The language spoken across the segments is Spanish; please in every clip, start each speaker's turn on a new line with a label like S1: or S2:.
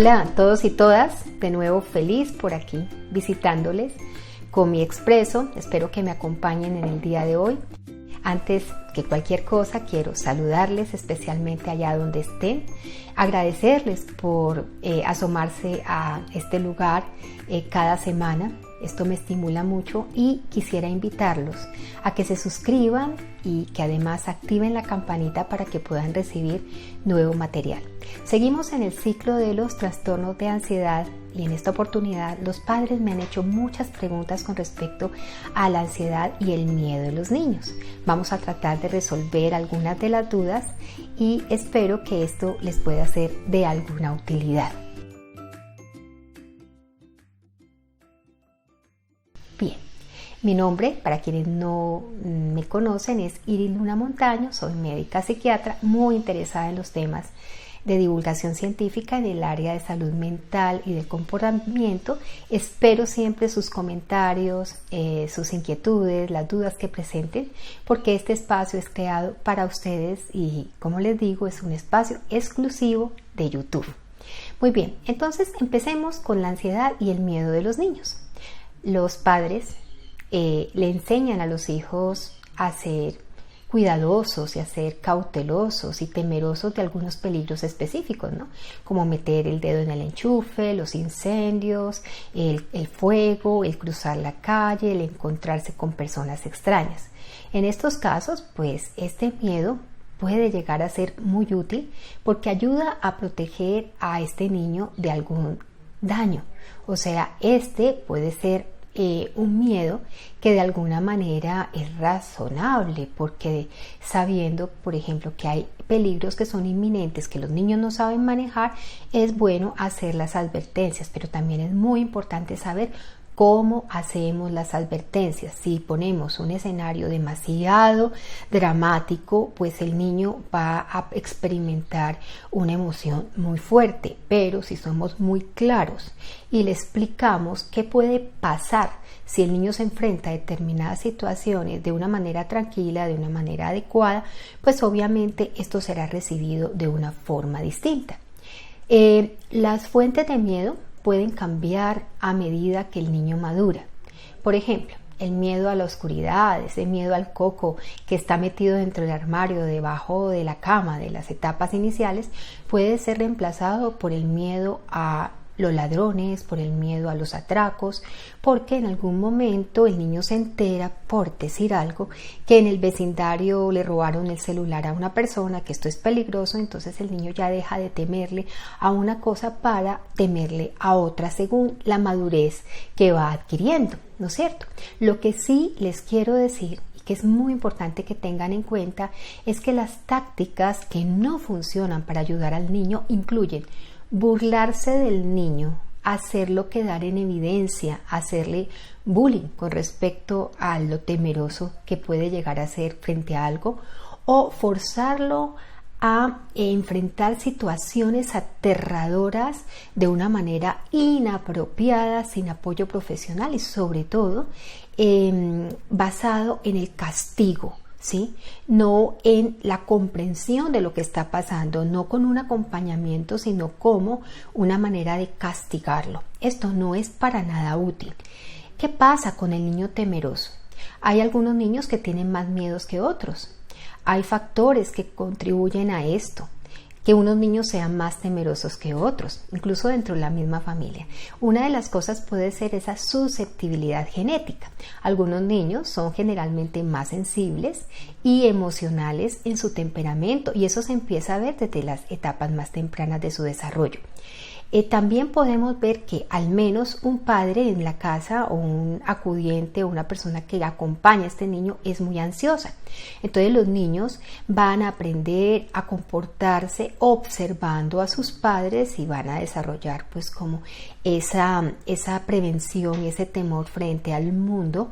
S1: Hola a todos y todas, de nuevo feliz por aquí visitándoles con mi expreso. Espero que me acompañen en el día de hoy. Antes que cualquier cosa quiero saludarles especialmente allá donde estén, agradecerles por asomarse a este lugar cada semana. Esto me estimula mucho y quisiera invitarlos a que se suscriban y que además activen la campanita para que puedan recibir nuevo material. Seguimos en el ciclo de los trastornos de ansiedad y en esta oportunidad los padres me han hecho muchas preguntas con respecto a la ansiedad y el miedo de los niños. Vamos a tratar de resolver algunas de las dudas y espero que esto les pueda ser de alguna utilidad. Bien, mi nombre, para quienes no me conocen, es Iris Luna Montaño. Soy médica psiquiatra muy interesada en los temas de divulgación científica en el área de salud mental y del comportamiento. Espero siempre sus comentarios, sus inquietudes, las dudas que presenten, porque este espacio es creado para ustedes y, como les digo, es un espacio exclusivo de YouTube. Muy bien, entonces empecemos con la ansiedad y el miedo de los niños. Los padres le enseñan a los hijos a ser cuidadosos y a ser cautelosos y temerosos de algunos peligros específicos, ¿no? Como meter el dedo en el enchufe, los incendios, el fuego, el cruzar la calle, el encontrarse con personas extrañas. En estos casos, pues este miedo puede llegar a ser muy útil porque ayuda a proteger a este niño de algún daño. O sea, este puede ser un miedo que de alguna manera es razonable, porque sabiendo, por ejemplo, que hay peligros que son inminentes, que los niños no saben manejar, es bueno hacer las advertencias, pero también es muy importante saber cómo hacemos las advertencias. Si ponemos un escenario demasiado dramático, pues el niño va a experimentar una emoción muy fuerte, pero si somos muy claros y le explicamos qué puede pasar si el niño se enfrenta a determinadas situaciones de una manera tranquila, de una manera adecuada, pues obviamente esto será recibido de una forma distinta. Las fuentes de miedo pueden cambiar a medida que el niño madura. Por ejemplo, el miedo a la oscuridad, ese miedo al coco que está metido dentro del armario, debajo de la cama, de las etapas iniciales, puede ser reemplazado por el miedo a los ladrones, por el miedo a los atracos, porque en algún momento el niño se entera, por decir algo, que en el vecindario le robaron el celular a una persona, que esto es peligroso, entonces el niño ya deja de temerle a una cosa para temerle a otra según la madurez que va adquiriendo, ¿no es cierto? Lo que sí les quiero decir, que es muy importante que tengan en cuenta, es que las tácticas que no funcionan para ayudar al niño incluyen burlarse del niño, hacerlo quedar en evidencia, hacerle bullying con respecto a lo temeroso que puede llegar a ser frente a algo, o forzarlo a enfrentar situaciones aterradoras de una manera inapropiada, sin apoyo profesional y sobre todo basado en el castigo, ¿sí? No en la comprensión de lo que está pasando, no con un acompañamiento, sino como una manera de castigarlo. Esto no es para nada útil. ¿Qué pasa con el niño temeroso? Hay algunos niños que tienen más miedos que otros. Hay factores que contribuyen a esto, que unos niños sean más temerosos que otros, incluso dentro de la misma familia. Una de las cosas puede ser esa susceptibilidad genética. Algunos niños son generalmente más sensibles y emocionales en su temperamento y eso se empieza a ver desde las etapas más tempranas de su desarrollo. También podemos ver que al menos un padre en la casa o un acudiente o una persona que acompaña a este niño es muy ansiosa. Entonces los niños van a aprender a comportarse observando a sus padres y van a desarrollar pues como esa prevención y ese temor frente al mundo,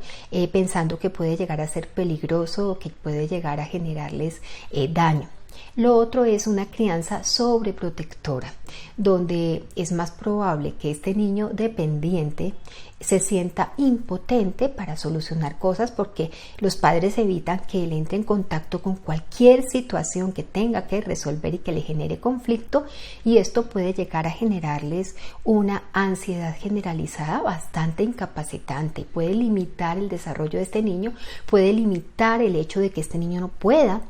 S1: pensando que puede llegar a ser peligroso o que puede llegar a generarles daño. Lo otro es una crianza sobreprotectora, donde es más probable que este niño dependiente se sienta impotente para solucionar cosas porque los padres evitan que él entre en contacto con cualquier situación que tenga que resolver y que le genere conflicto, y esto puede llegar a generarles una ansiedad generalizada bastante incapacitante. Puede limitar el desarrollo de este niño, puede limitar el hecho de que este niño no pueda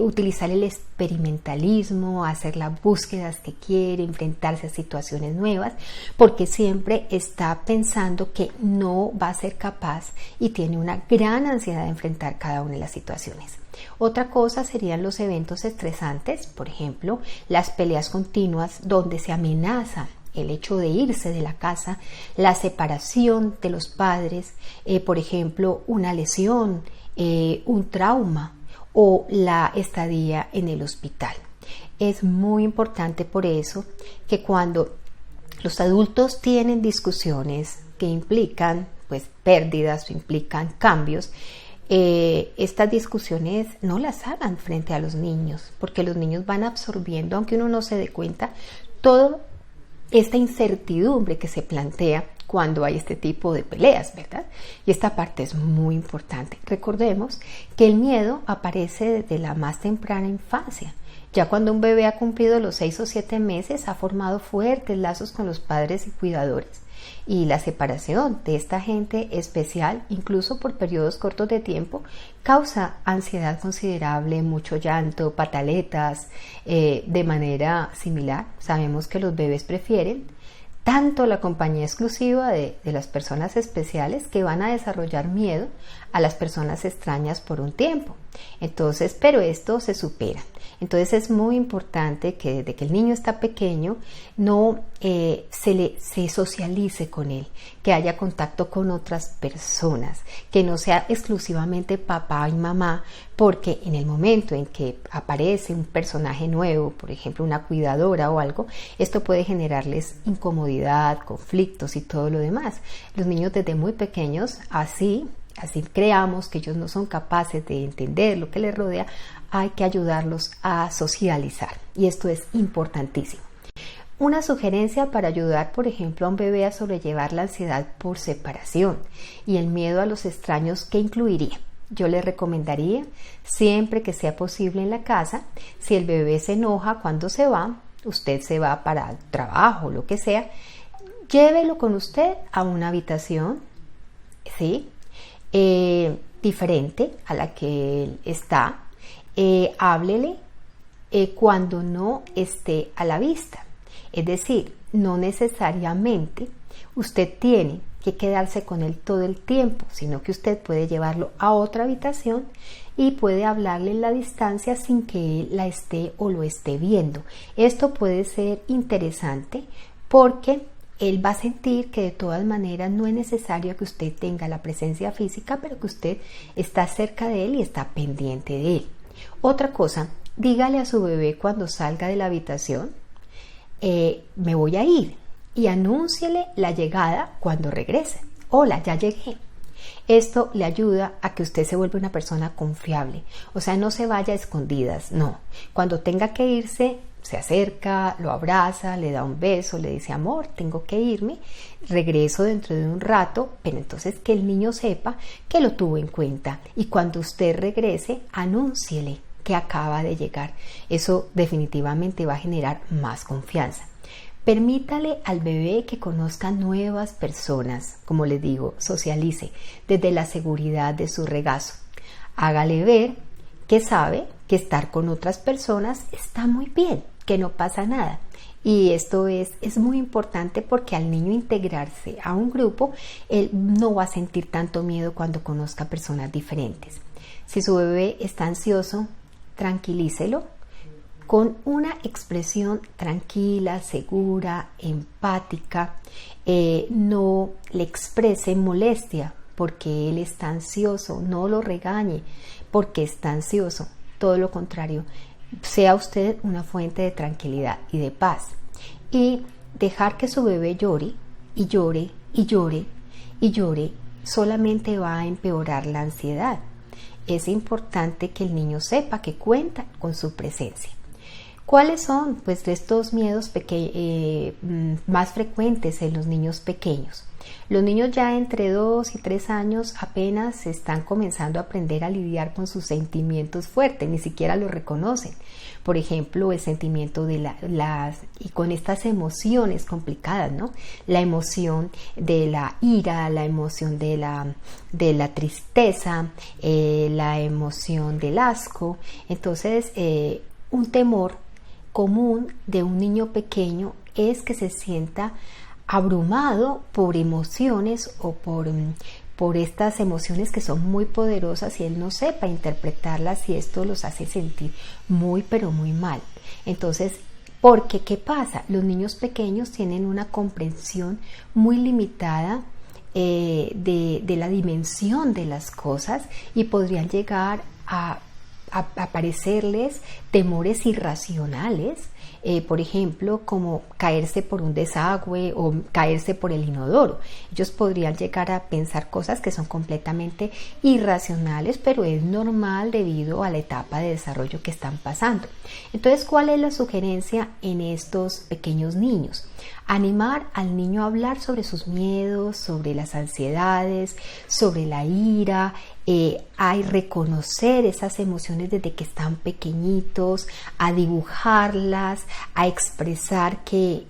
S1: utilizar el experimentalismo, hacer las búsquedas que quiere, enfrentarse a situaciones nuevas, porque siempre está pensando que no va a ser capaz y tiene una gran ansiedad de enfrentar cada una de las situaciones. Otra cosa serían los eventos estresantes, por ejemplo, las peleas continuas donde se amenaza el hecho de irse de la casa, la separación de los padres, por ejemplo, una lesión, un trauma, o la estadía en el hospital. Es muy importante por eso que cuando los adultos tienen discusiones que implican pues pérdidas o implican cambios, estas discusiones no las hagan frente a los niños, porque los niños van absorbiendo, aunque uno no se dé cuenta, toda esta incertidumbre que se plantea cuando hay este tipo de peleas, ¿verdad? Y esta parte es muy importante. Recordemos que el miedo aparece desde la más temprana infancia. Ya cuando un bebé ha cumplido los 6 o 7 meses, ha formado fuertes lazos con los padres y cuidadores. Y la separación de esta gente especial, incluso por periodos cortos de tiempo, causa ansiedad considerable, mucho llanto, pataletas. De manera similar, sabemos que los bebés prefieren tanto la compañía exclusiva de las personas especiales, que van a desarrollar miedo a las personas extrañas por un tiempo. Entonces, pero esto se supera. Entonces es muy importante que desde que el niño está pequeño no se socialice con él, que haya contacto con otras personas, que no sea exclusivamente papá y mamá, porque en el momento en que aparece un personaje nuevo, por ejemplo una cuidadora o algo, esto puede generarles incomodidad, conflictos y todo lo demás. Los niños desde muy pequeños así creamos que ellos no son capaces de entender lo que les rodea, hay que ayudarlos a socializar, y esto es importantísimo. Una sugerencia para ayudar, por ejemplo, a un bebé a sobrellevar la ansiedad por separación y el miedo a los extraños, ¿qué incluiría? Yo le recomendaría, siempre que sea posible en la casa, si el bebé se enoja cuando se va, usted se va para el trabajo, lo que sea, llévelo con usted a una habitación, ¿sí? Diferente a la que él está, háblele cuando no esté a la vista. Es decir, no necesariamente usted tiene que quedarse con él todo el tiempo, sino que usted puede llevarlo a otra habitación y puede hablarle en la distancia sin que él la esté o lo esté viendo. Esto puede ser interesante porque él va a sentir que de todas maneras no es necesario que usted tenga la presencia física, pero que usted está cerca de él y está pendiente de él. Otra cosa, dígale a su bebé cuando salga de la habitación, me voy a ir, y anúnciele la llegada cuando regrese. Hola, ya llegué. Esto le ayuda a que usted se vuelva una persona confiable. O sea, no se vaya a escondidas, no. Cuando tenga que irse, se acerca, lo abraza, le da un beso, le dice, amor, tengo que irme, regreso dentro de un rato, pero entonces que el niño sepa que lo tuvo en cuenta. Y cuando usted regrese, anúnciele que acaba de llegar. Eso definitivamente va a generar más confianza. Permítale al bebé que conozca nuevas personas, como les digo, socialice desde la seguridad de su regazo. Hágale ver que sabe que estar con otras personas está muy bien, que no pasa nada. Y esto es muy importante porque al niño integrarse a un grupo, él no va a sentir tanto miedo cuando conozca personas diferentes. Si su bebé está ansioso, tranquilícelo con una expresión tranquila, segura, empática. No le exprese molestia porque él está ansioso, no lo regañe porque está ansioso, todo lo contrario, sea usted una fuente de tranquilidad y de paz. Y dejar que su bebé llore y llore y llore y llore solamente va a empeorar la ansiedad. es importante que el niño sepa que cuenta con su presencia. ¿Cuáles son pues estos miedos más frecuentes en los niños pequeños? Los niños ya entre 2 y 3 años apenas están comenzando a aprender a lidiar con sus sentimientos fuertes, ni siquiera los reconocen. Por ejemplo, el sentimiento de y con estas emociones complicadas, ¿no? La emoción de la ira, la emoción de la tristeza, la emoción del asco. Entonces, un temor común de un niño pequeño es que se sienta abrumado por emociones o por estas emociones que son muy poderosas y él no sepa interpretarlas y esto los hace sentir muy pero muy mal. Entonces, porque ¿qué pasa? Los niños pequeños tienen una comprensión muy limitada de la dimensión de las cosas y podrían llegar a parecerles temores irracionales, por ejemplo, como caerse por un desagüe o caerse por el inodoro. Ellos podrían llegar a pensar cosas que son completamente irracionales, pero es normal debido a la etapa de desarrollo que están pasando. Entonces, ¿cuál es la sugerencia en estos pequeños niños? Animar al niño a hablar sobre sus miedos, sobre las ansiedades, sobre la ira, a reconocer esas emociones desde que están pequeñitos, a dibujarlas, a expresar que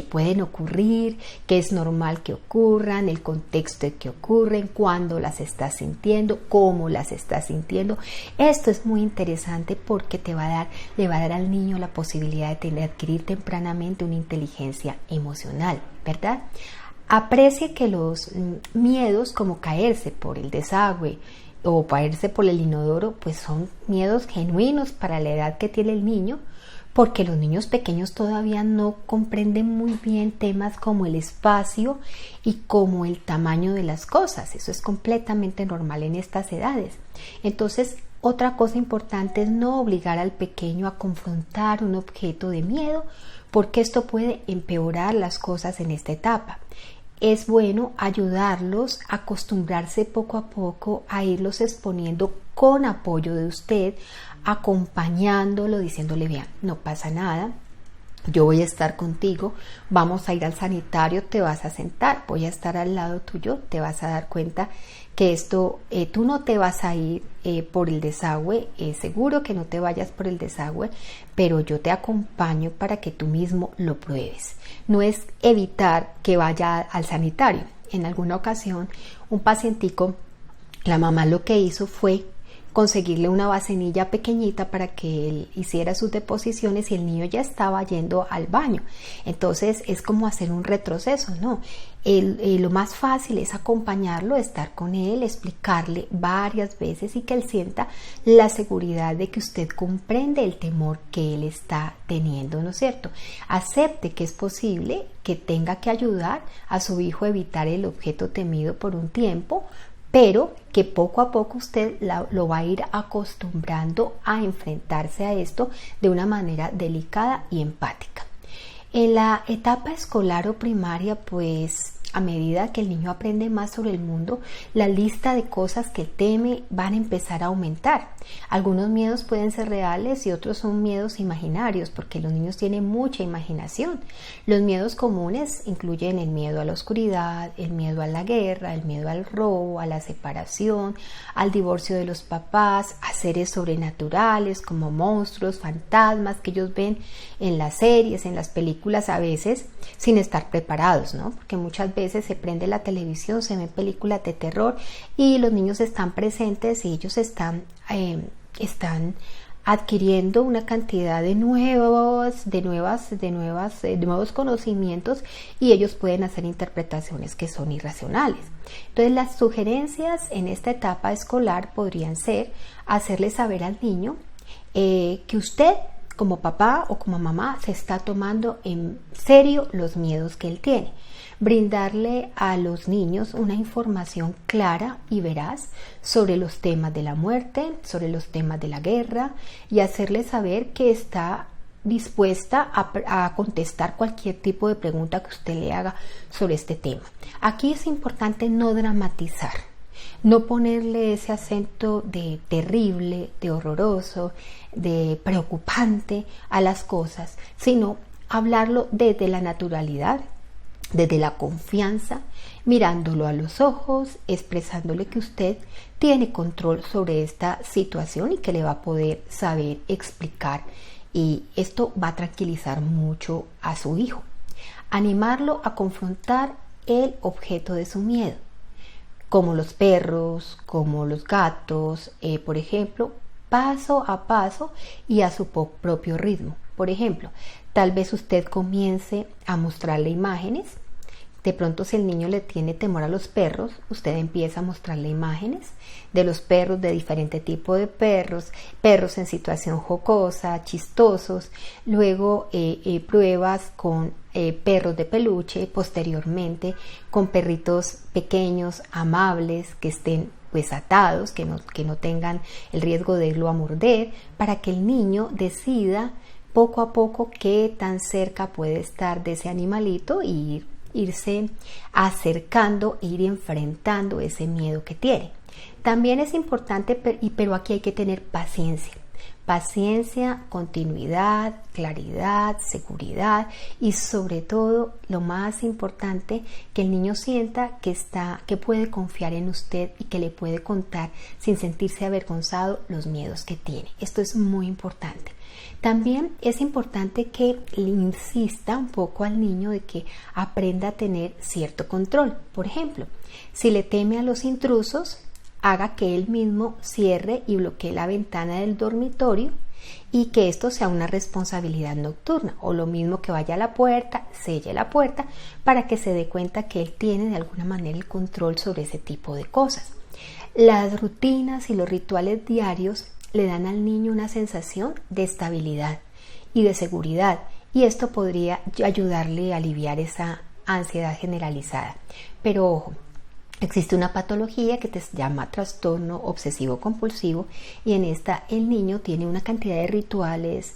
S1: pueden ocurrir, que es normal que ocurran, el contexto de que ocurren, cuándo las estás sintiendo, cómo las estás sintiendo. Esto es muy interesante porque le va a dar al niño la posibilidad de adquirir tempranamente una inteligencia emocional, ¿verdad? Aprecie que los miedos como caerse por el desagüe o caerse por el inodoro, pues son miedos genuinos para la edad que tiene el niño, porque los niños pequeños todavía no comprenden muy bien temas como el espacio y como el tamaño de las cosas. Eso es completamente normal en estas edades. Entonces, otra cosa importante es no obligar al pequeño a confrontar un objeto de miedo, porque esto puede empeorar las cosas en esta etapa. Es bueno ayudarlos a acostumbrarse poco a poco a irlos exponiendo con apoyo de usted, acompañándolo, diciéndole: bien, no pasa nada, yo voy a estar contigo, vamos a ir al sanitario, te vas a sentar, voy a estar al lado tuyo, te vas a dar cuenta que tú no te vas a ir por el desagüe, seguro que no te vayas por el desagüe, pero yo te acompaño para que tú mismo lo pruebes. No es evitar que vaya al sanitario. En alguna ocasión, un pacientico, la mamá lo que hizo fue conseguirle una vasenilla pequeñita para que él hiciera sus deposiciones y el niño ya estaba yendo al baño. Entonces es como hacer un retroceso, ¿no? Lo más fácil es acompañarlo, estar con él, explicarle varias veces y que él sienta la seguridad de que usted comprende el temor que él está teniendo, ¿no es cierto? Acepte que es posible que tenga que ayudar a su hijo a evitar el objeto temido por un tiempo, pero que poco a poco usted lo va a ir acostumbrando a enfrentarse a esto de una manera delicada y empática. En la etapa escolar o primaria, pues a medida que el niño aprende más sobre el mundo, la lista de cosas que teme van a empezar a aumentar. Algunos miedos pueden ser reales y otros son miedos imaginarios, porque los niños tienen mucha imaginación. Los miedos comunes incluyen el miedo a la oscuridad, el miedo a la guerra, el miedo al robo, a la separación, al divorcio de los papás, a seres sobrenaturales como monstruos, fantasmas que ellos ven en las series, en las películas a veces, sin estar preparados, ¿no? Porque muchas veces se prende la televisión, se ven películas de terror y los niños están presentes y ellos están adquiriendo una cantidad de nuevos conocimientos y ellos pueden hacer interpretaciones que son irracionales. Entonces, las sugerencias en esta etapa escolar podrían ser hacerle saber al niño que usted como papá o como mamá se está tomando en serio los miedos que él tiene. Brindarle a los niños una información clara y veraz sobre los temas de la muerte, sobre los temas de la guerra y hacerles saber que está dispuesta a contestar cualquier tipo de pregunta que usted le haga sobre este tema. Aquí es importante no dramatizar. No ponerle ese acento de terrible, de horroroso, de preocupante a las cosas, sino hablarlo desde la naturalidad, desde la confianza, mirándolo a los ojos, expresándole que usted tiene control sobre esta situación y que le va a poder saber explicar. Y esto va a tranquilizar mucho a su hijo. Animarlo a confrontar el objeto de su miedo, como los perros, como los gatos, por ejemplo, paso a paso y a su propio ritmo. Por ejemplo, tal vez usted comience a mostrarle imágenes. De pronto, si el niño le tiene temor a los perros, usted empieza a mostrarle imágenes de los perros, de diferente tipo de perros, perros en situación jocosa, chistosos, luego pruebas con perros de peluche, posteriormente con perritos pequeños, amables, que estén pues atados, que no tengan el riesgo de irlo a morder, para que el niño decida poco a poco qué tan cerca puede estar de ese animalito y irse acercando, ir enfrentando ese miedo que tiene. También es importante, pero aquí hay que tener paciencia. Paciencia, continuidad, claridad, seguridad y sobre todo, lo más importante, que el niño sienta que puede confiar en usted y que le puede contar sin sentirse avergonzado los miedos que tiene. Esto es muy importante. También es importante que le insista un poco al niño de que aprenda a tener cierto control. Por ejemplo, si le teme a los intrusos, haga que él mismo cierre y bloquee la ventana del dormitorio y que esto sea una responsabilidad nocturna, o lo mismo que vaya a la puerta, selle la puerta para que se dé cuenta que él tiene de alguna manera el control sobre ese tipo de cosas. Las rutinas y los rituales diarios le dan al niño una sensación de estabilidad y de seguridad, y esto podría ayudarle a aliviar esa ansiedad generalizada. Pero ojo, existe una patología que se llama trastorno obsesivo compulsivo, y en esta el niño tiene una cantidad de rituales,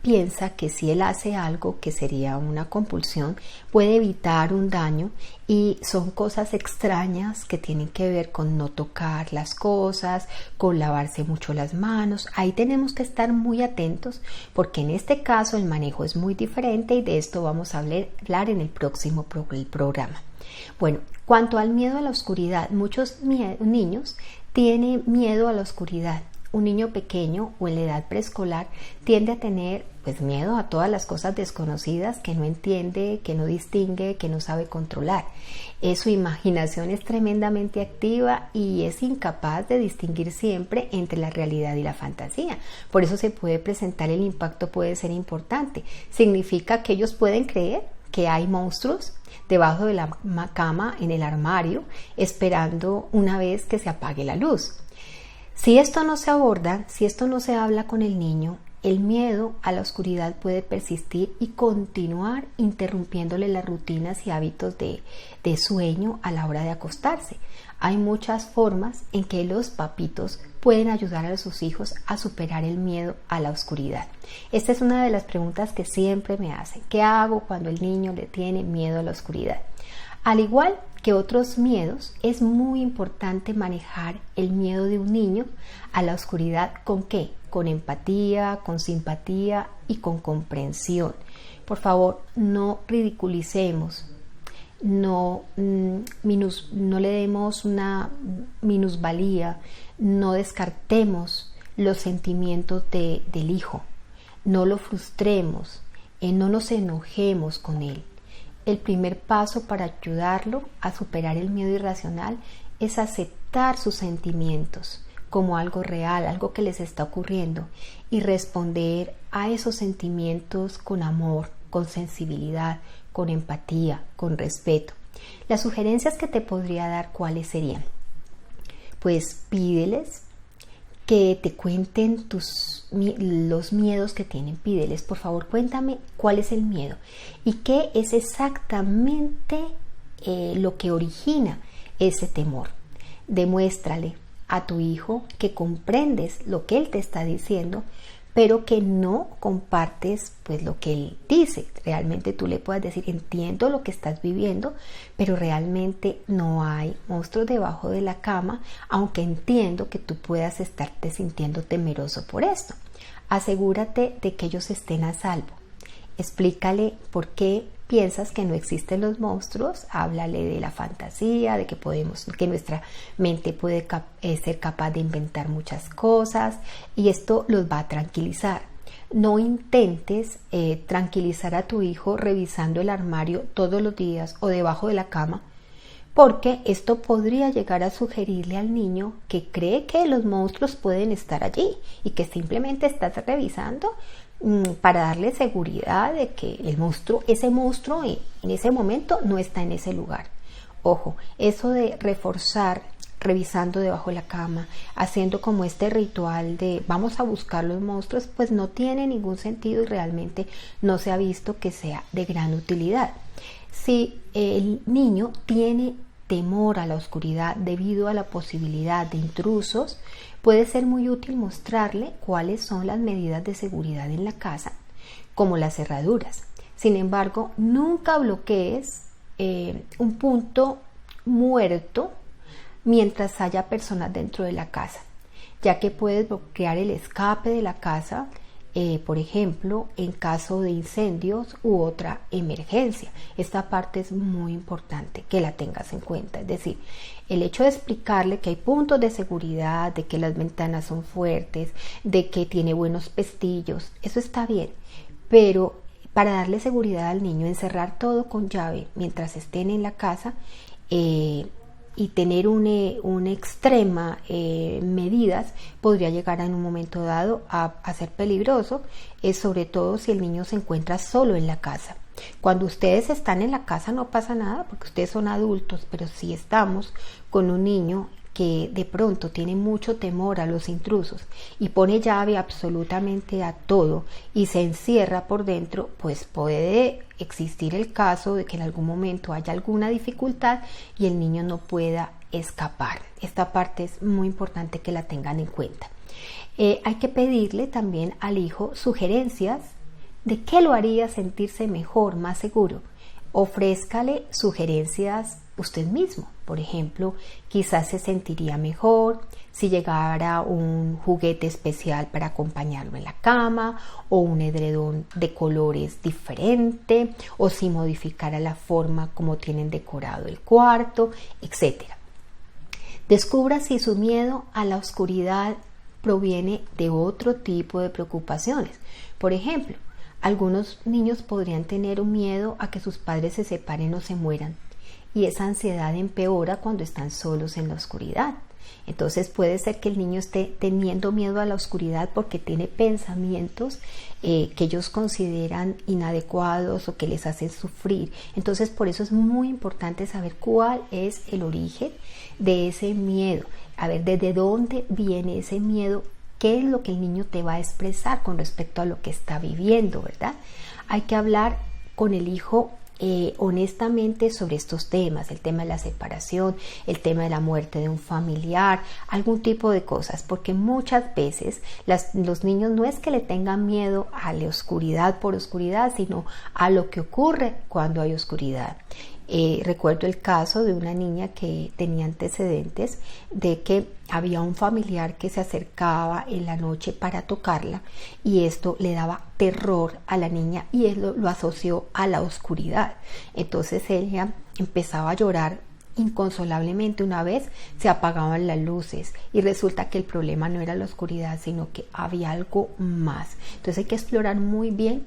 S1: piensa que si él hace algo que sería una compulsión puede evitar un daño, y son cosas extrañas que tienen que ver con no tocar las cosas, con lavarse mucho las manos. Ahí tenemos que estar muy atentos porque en este caso el manejo es muy diferente, y de esto vamos a hablar en el próximo programa. Bueno, cuanto al miedo a la oscuridad, muchos niños tienen miedo a la oscuridad. Un niño pequeño o en la edad preescolar tiende a tener miedo a todas las cosas desconocidas que no entiende, que no distingue, que no sabe controlar. Su imaginación es tremendamente activa y es incapaz de distinguir siempre entre la realidad y la fantasía. Por eso se puede presentar, el impacto puede ser importante. Significa que ellos pueden creer que hay monstruos debajo de la cama, en el armario, esperando una vez que se apague la luz. Si esto no se aborda, si esto no se habla con el niño, el miedo a la oscuridad puede persistir y continuar interrumpiéndole las rutinas y hábitos de sueño a la hora de acostarse. Hay muchas formas en que los papitos pueden ayudar a sus hijos a superar el miedo a la oscuridad. Esta es una de las preguntas que siempre me hacen. ¿Qué hago cuando el niño le tiene miedo a la oscuridad? Al igual que otros miedos, es muy importante manejar el miedo de un niño a la oscuridad. ¿Con qué? Con empatía, con simpatía y con comprensión. Por favor, no ridiculicemos, no le demos una minusvalía, no descartemos los sentimientos del hijo, no lo frustremos, no nos enojemos con él. El primer paso para ayudarlo a superar el miedo irracional es aceptar sus sentimientos como algo real, algo que les está ocurriendo, y responder a esos sentimientos con amor, con sensibilidad, con empatía, con respeto. Las sugerencias que te podría dar, ¿cuáles serían? Pues pídeles que te cuenten los miedos que tienen. Pídeles, por favor, cuéntame cuál es el miedo y qué es exactamente lo que origina ese temor. Demuéstrale a tu hijo que comprendes lo que él te está diciendo, pero que no compartes pues lo que él dice. Realmente tú le puedes decir, entiendo lo que estás viviendo, pero realmente no hay monstruos debajo de la cama, aunque entiendo que tú puedas estarte sintiendo temeroso por esto. Asegúrate de que ellos estén a salvo. Explícale por qué piensas que no existen los monstruos, háblale de la fantasía, de que nuestra mente puede ser capaz de inventar muchas cosas, y esto los va a tranquilizar. No intentes tranquilizar a tu hijo revisando el armario todos los días o debajo de la cama, porque esto podría llegar a sugerirle al niño que cree que los monstruos pueden estar allí y que simplemente estás revisando para darle seguridad de que ese monstruo en ese momento no está en ese lugar. Ojo, eso de reforzar revisando debajo de la cama, haciendo como este ritual de vamos a buscar los monstruos, pues no tiene ningún sentido y realmente no se ha visto que sea de gran utilidad. Si el niño tiene temor a la oscuridad debido a la posibilidad de intrusos, puede ser muy útil mostrarle cuáles son las medidas de seguridad en la casa, como las cerraduras. Sin embargo, nunca bloquees un punto muerto mientras haya personas dentro de la casa, ya que puedes bloquear el escape de la casa, por ejemplo, en caso de incendios u otra emergencia. Esta parte es muy importante que la tengas en cuenta, es decir, el hecho de explicarle que hay puntos de seguridad, de que las ventanas son fuertes, de que tiene buenos pestillos, eso está bien, pero para darle seguridad al niño, encerrar todo con llave mientras estén en la casa y tener una extrema medidas podría llegar en un momento dado a ser peligroso, sobre todo si el niño se encuentra solo en la casa. Cuando ustedes están en la casa no pasa nada porque ustedes son adultos, pero si estamos con un niño que de pronto tiene mucho temor a los intrusos y pone llave absolutamente a todo y se encierra por dentro, pues puede existir el caso de que en algún momento haya alguna dificultad y el niño no pueda escapar. Esta parte es muy importante que la tengan en cuenta. Hay que pedirle también al hijo sugerencias de qué lo haría sentirse mejor, más seguro. Ofrézcale sugerencias usted mismo. Por ejemplo, quizás se sentiría mejor si llegara un juguete especial para acompañarlo en la cama, o un edredón de colores diferente, o si modificara la forma como tienen decorado el cuarto, etc. Descubra si su miedo a la oscuridad proviene de otro tipo de preocupaciones. Por ejemplo, algunos niños podrían tener un miedo a que sus padres se separen o se mueran, y esa ansiedad empeora cuando están solos en la oscuridad. Entonces puede ser que el niño esté teniendo miedo a la oscuridad porque tiene pensamientos que ellos consideran inadecuados o que les hacen sufrir. Entonces por eso es muy importante saber cuál es el origen de ese miedo, a ver desde dónde viene ese miedo, qué es lo que el niño te va a expresar con respecto a lo que está viviendo, ¿verdad? Hay que hablar con el hijo honestamente sobre estos temas, el tema de la separación, el tema de la muerte de un familiar, algún tipo de cosas, porque muchas veces los niños no es que le tengan miedo a la oscuridad por oscuridad, sino a lo que ocurre cuando hay oscuridad. Recuerdo el caso de una niña que tenía antecedentes de que había un familiar que se acercaba en la noche para tocarla y esto le daba terror a la niña y él lo asoció a la oscuridad. Entonces ella empezaba a llorar inconsolablemente. Una vez se apagaban las luces y resulta que el problema no era la oscuridad, sino que había algo más. Entonces hay que explorar muy bien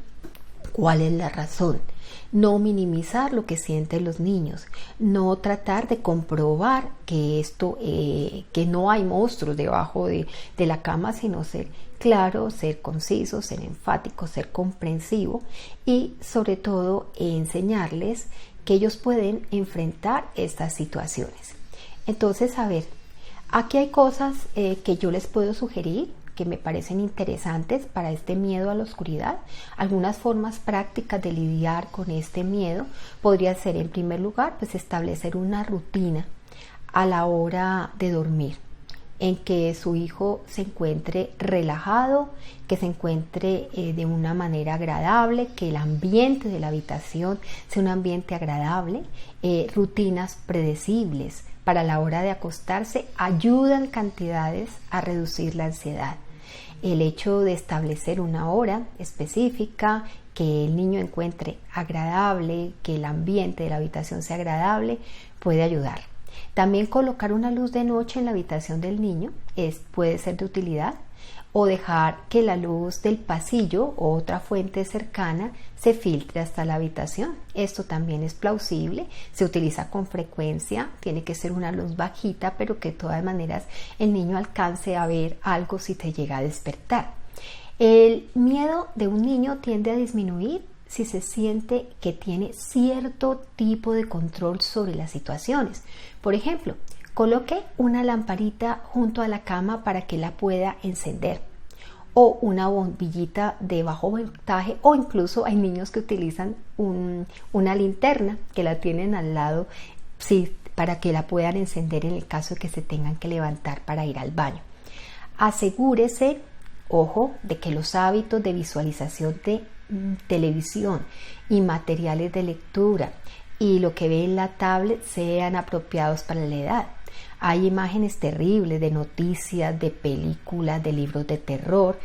S1: cuál es la razón. No minimizar lo que sienten los niños, no tratar de comprobar que que no hay monstruos debajo de la cama, sino ser claro, ser conciso, ser enfático, ser comprensivo y sobre todo enseñarles que ellos pueden enfrentar estas situaciones. Entonces, a ver, aquí hay cosas que yo les puedo sugerir que me parecen interesantes para este miedo a la oscuridad. Algunas formas prácticas de lidiar con este miedo podría ser, en primer lugar, pues establecer una rutina a la hora de dormir. en que su hijo se encuentre relajado, que se encuentre de una manera agradable, que el ambiente de la habitación sea un ambiente agradable, rutinas predecibles para la hora de acostarse ayudan cantidades a reducir la ansiedad. El hecho de establecer una hora específica, que el niño encuentre agradable, que el ambiente de la habitación sea agradable, puede ayudar. También colocar una luz de noche en la habitación del niño puede ser de utilidad, o dejar que la luz del pasillo o otra fuente cercana se filtre hasta la habitación. Esto también es plausible, se utiliza con frecuencia, tiene que ser una luz bajita, pero que de todas maneras el niño alcance a ver algo si te llega a despertar. El miedo de un niño tiende a disminuir si se siente que tiene cierto tipo de control sobre las situaciones. Por ejemplo, coloque una lamparita junto a la cama para que la pueda encender, o una bombillita de bajo voltaje, o incluso hay niños que utilizan una linterna que la tienen al lado, sí, para que la puedan encender en el caso de que se tengan que levantar para ir al baño. Asegúrese, ojo, de que los hábitos de visualización de televisión y materiales de lectura y lo que ve en la tablet sean apropiados para la edad. Hay imágenes terribles de noticias, de películas, de libros de terror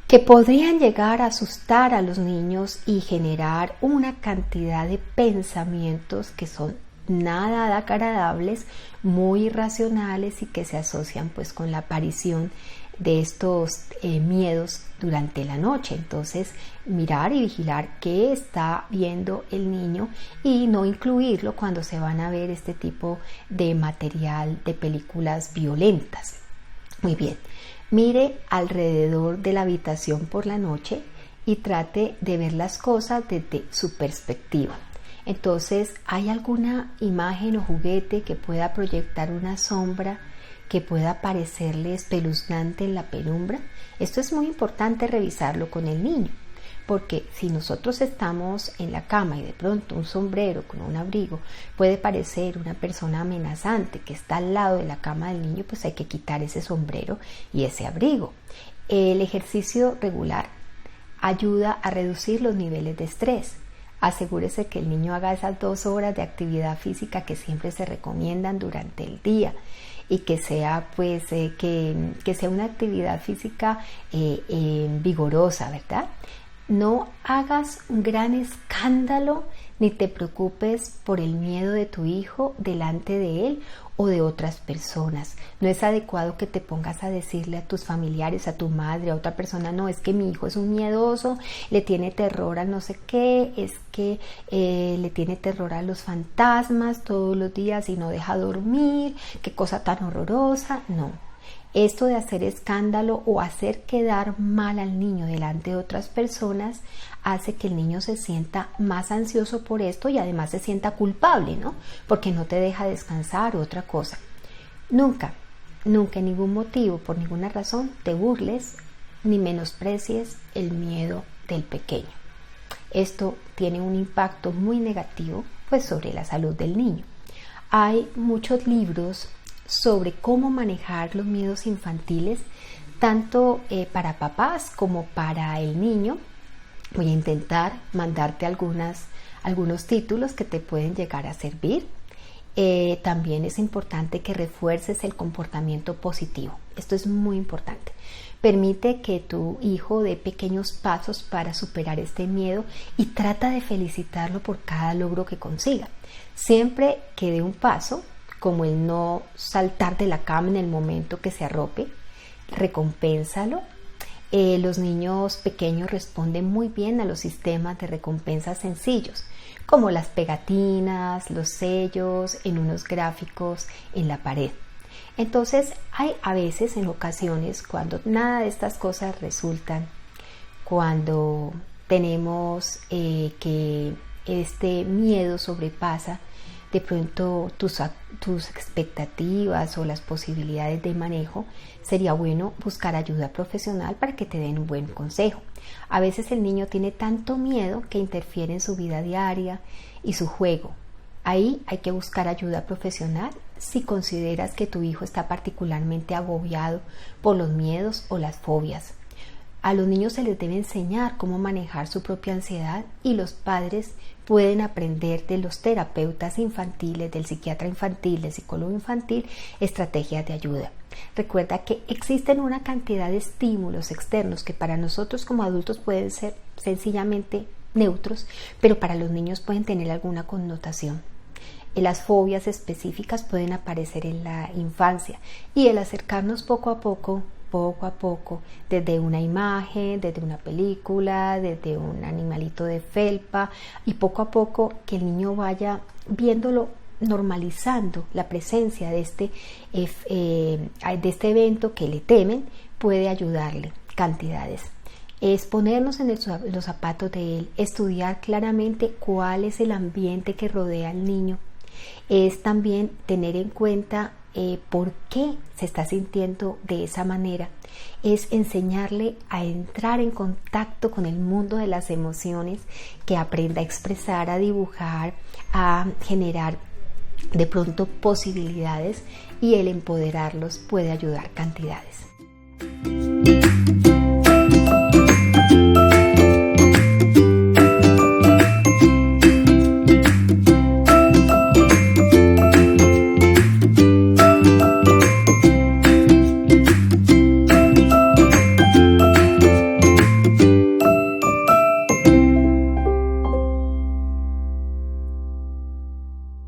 S1: que podrían llegar a asustar a los niños y generar una cantidad de pensamientos que son nada agradables, muy irracionales y que se asocian pues con la aparición de estos miedos durante la noche. Entonces, mirar y vigilar qué está viendo el niño y no incluirlo cuando se van a ver este tipo de material de películas violentas. Muy bien, mire alrededor de la habitación por la noche y trate de ver las cosas desde su perspectiva. Entonces, ¿hay alguna imagen o juguete que pueda proyectar una sombra que pueda parecerle espeluznante en la penumbra? Esto es muy importante revisarlo con el niño, porque si nosotros estamos en la cama y de pronto un sombrero con un abrigo puede parecer una persona amenazante que está al lado de la cama del niño, pues hay que quitar ese sombrero y ese abrigo. El ejercicio regular ayuda a reducir los niveles de estrés. Asegúrese que el niño haga esas 2 horas de actividad física que siempre se recomiendan durante el día, y que sea pues que sea una actividad física vigorosa, ¿verdad? No hagas un gran escándalo ni te preocupes por el miedo de tu hijo delante de él o de otras personas. No es adecuado que te pongas a decirle a tus familiares, a tu madre, a otra persona: no, es que mi hijo es un miedoso, le tiene terror a no sé qué, es que le tiene terror a los fantasmas todos los días y no deja dormir, qué cosa tan horrorosa. No. Esto de hacer escándalo o hacer quedar mal al niño delante de otras personas hace que el niño se sienta más ansioso por esto y además se sienta culpable, ¿no? Porque no te deja descansar. Otra cosa, nunca en ningún motivo, por ninguna razón, te burles ni menosprecies el miedo del pequeño. Esto tiene un impacto muy negativo pues sobre la salud del niño. Hay muchos libros sobre cómo manejar los miedos infantiles, tanto para papás como para el niño. Voy a intentar mandarte algunos títulos que te pueden llegar a servir. También es importante que refuerces el comportamiento positivo. Esto es muy importante. Permite que tu hijo dé pequeños pasos para superar este miedo y trata de felicitarlo por cada logro que consiga. Siempre que dé un paso, como el no saltar de la cama en el momento que se arrope, recompénsalo. Los niños pequeños responden muy bien a los sistemas de recompensa sencillos, como las pegatinas, los sellos, en unos gráficos en la pared. Entonces, hay a veces, en ocasiones, cuando nada de estas cosas resultan, cuando tenemos que este miedo sobrepasa de pronto tus expectativas o las posibilidades de manejo, sería bueno buscar ayuda profesional para que te den un buen consejo. A veces el niño tiene tanto miedo que interfiere en su vida diaria y su juego. Ahí hay que buscar ayuda profesional si consideras que tu hijo está particularmente agobiado por los miedos o las fobias. A los niños se les debe enseñar cómo manejar su propia ansiedad y los padres pueden aprender de los terapeutas infantiles, del psiquiatra infantil, del psicólogo infantil, estrategias de ayuda. Recuerda que existen una cantidad de estímulos externos que para nosotros como adultos pueden ser sencillamente neutros, pero para los niños pueden tener alguna connotación. Las fobias específicas pueden aparecer en la infancia y el acercarnos poco a poco, desde una imagen, desde una película, desde un animalito de felpa y poco a poco que el niño vaya viéndolo, normalizando la presencia de este evento que le temen, puede ayudarle cantidades. Es ponernos en los zapatos de él, estudiar claramente cuál es el ambiente que rodea al niño. Es también tener en cuenta por qué se está sintiendo de esa manera. Es enseñarle a entrar en contacto con el mundo de las emociones, que aprenda a expresar, a dibujar, a generar de pronto posibilidades, y el empoderarlos puede ayudar cantidades.